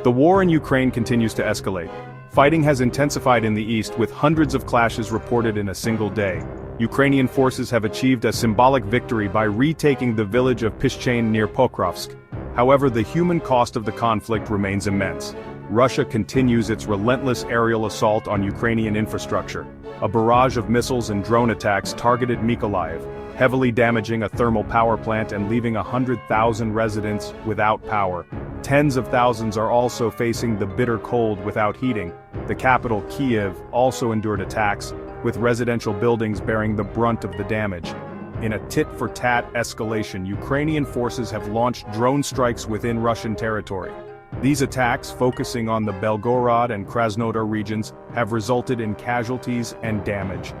The war in Ukraine continues to escalate. Fighting has intensified in the east with hundreds of clashes reported in a single day. Ukrainian forces have achieved a symbolic victory by retaking the village of Pishchain near Pokrovsk. However, the human cost of the conflict remains immense. Russia continues its relentless aerial assault on Ukrainian infrastructure. A barrage of missiles and drone attacks targeted Mykolaiv, heavily damaging a thermal power plant and leaving 100,000 residents without power. Tens of thousands are also facing the bitter cold without heating. The capital, Kyiv, also endured attacks, with residential buildings bearing the brunt of the damage. In a tit-for-tat escalation, Ukrainian forces have launched drone strikes within Russian territory. These attacks, focusing on the Belgorod and Krasnodar regions, have resulted in casualties and damage.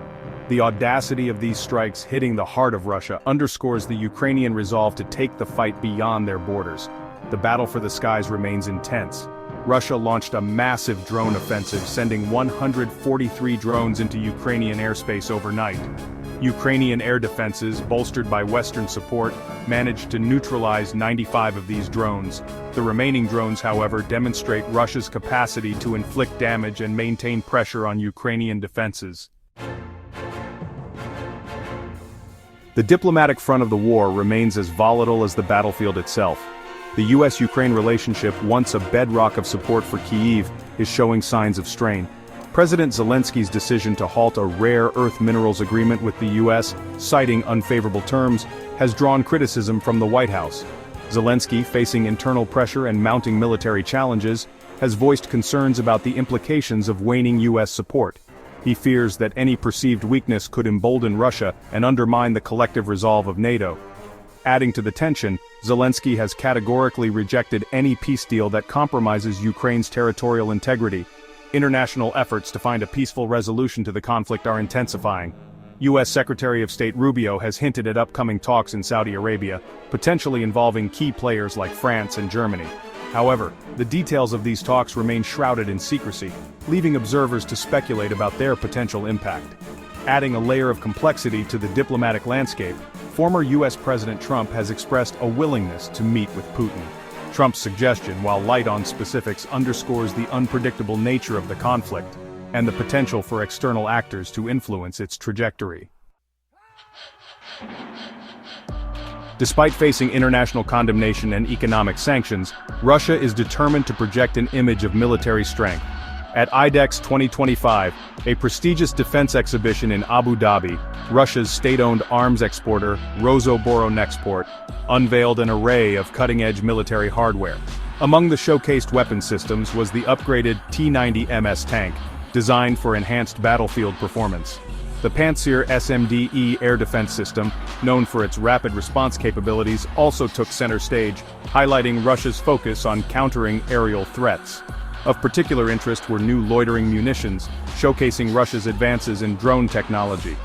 The audacity of these strikes hitting the heart of Russia underscores the Ukrainian resolve to take the fight beyond their borders. The battle for the skies remains intense. Russia launched a massive drone offensive, sending 143 drones into Ukrainian airspace overnight. Ukrainian air defenses, bolstered by Western support, managed to neutralize 95 of these drones. The remaining drones, however, demonstrate Russia's capacity to inflict damage and maintain pressure on Ukrainian defenses. The diplomatic front of the war remains as volatile as the battlefield itself. The US-Ukraine relationship, once a bedrock of support for Kyiv, is showing signs of strain. President Zelensky's decision to halt a rare earth minerals agreement with the US, citing unfavorable terms, has drawn criticism from the White House. Zelensky, facing internal pressure and mounting military challenges, has voiced concerns about the implications of waning US support. He fears that any perceived weakness could embolden Russia and undermine the collective resolve of NATO. Adding to the tension, Zelensky has categorically rejected any peace deal that compromises Ukraine's territorial integrity. International efforts to find a peaceful resolution to the conflict are intensifying. U.S. Secretary of State Rubio has hinted at upcoming talks in Saudi Arabia, potentially involving key players like France and Germany. However, the details of these talks remain shrouded in secrecy, leaving observers to speculate about their potential impact. Adding a layer of complexity to the diplomatic landscape, former U.S. President Trump has expressed a willingness to meet with Putin. Trump's suggestion, while light on specifics, underscores the unpredictable nature of the conflict and the potential for external actors to influence its trajectory. Despite facing international condemnation and economic sanctions, Russia is determined to project an image of military strength. At IDEX 2025, a prestigious defense exhibition in Abu Dhabi, Russia's state-owned arms exporter, Rosoboronexport, unveiled an array of cutting-edge military hardware. Among the showcased weapon systems was the upgraded T-90 MS tank, designed for enhanced battlefield performance. The Pantsir SMD-E air defense system, known for its rapid response capabilities, also took center stage, highlighting Russia's focus on countering aerial threats. Of particular interest were new loitering munitions, showcasing Russia's advances in drone technology.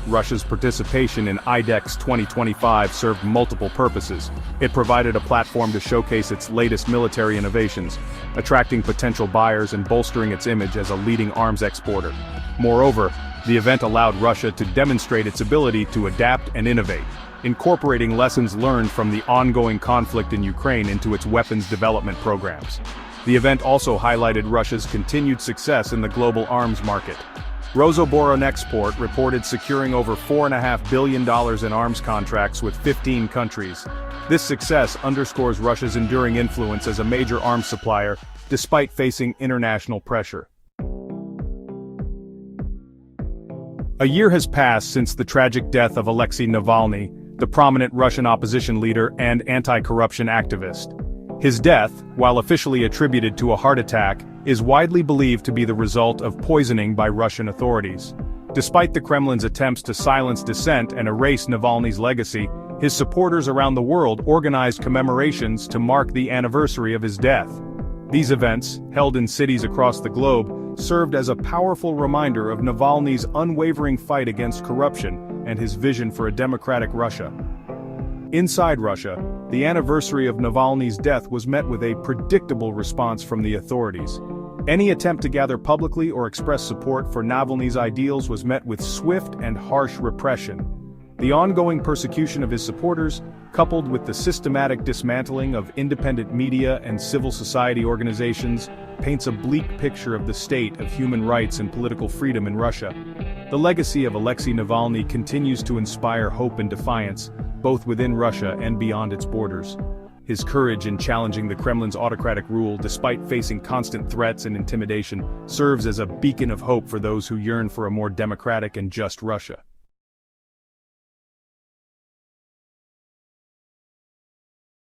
Russia's participation in IDEX 2025 served multiple purposes. It provided a platform to showcase its latest military innovations, attracting potential buyers and bolstering its image as a leading arms exporter. Moreover, the event allowed Russia to demonstrate its ability to adapt and innovate, incorporating lessons learned from the ongoing conflict in Ukraine into its weapons development programs. The event also highlighted Russia's continued success in the global arms market. Rosoboronexport reported securing over $4.5 billion in arms contracts with 15 countries. This success underscores Russia's enduring influence as a major arms supplier, despite facing international pressure. A year has passed since the tragic death of Alexei Navalny, the prominent Russian opposition leader and anti-corruption activist. His death, while officially attributed to a heart attack, is widely believed to be the result of poisoning by Russian authorities. Despite the Kremlin's attempts to silence dissent and erase Navalny's legacy, his supporters around the world organized commemorations to mark the anniversary of his death. These events, held in cities across the globe, served as a powerful reminder of Navalny's unwavering fight against corruption and his vision for a democratic Russia. Inside Russia, the anniversary of Navalny's death was met with a predictable response from the authorities. Any attempt to gather publicly or express support for Navalny's ideals was met with swift and harsh repression. The ongoing persecution of his supporters, coupled with the systematic dismantling of independent media and civil society organizations, paints a bleak picture of the state of human rights and political freedom in Russia. The legacy of Alexei Navalny continues to inspire hope and defiance, both within Russia and beyond its borders. His courage in challenging the Kremlin's autocratic rule despite facing constant threats and intimidation serves as a beacon of hope for those who yearn for a more democratic and just Russia.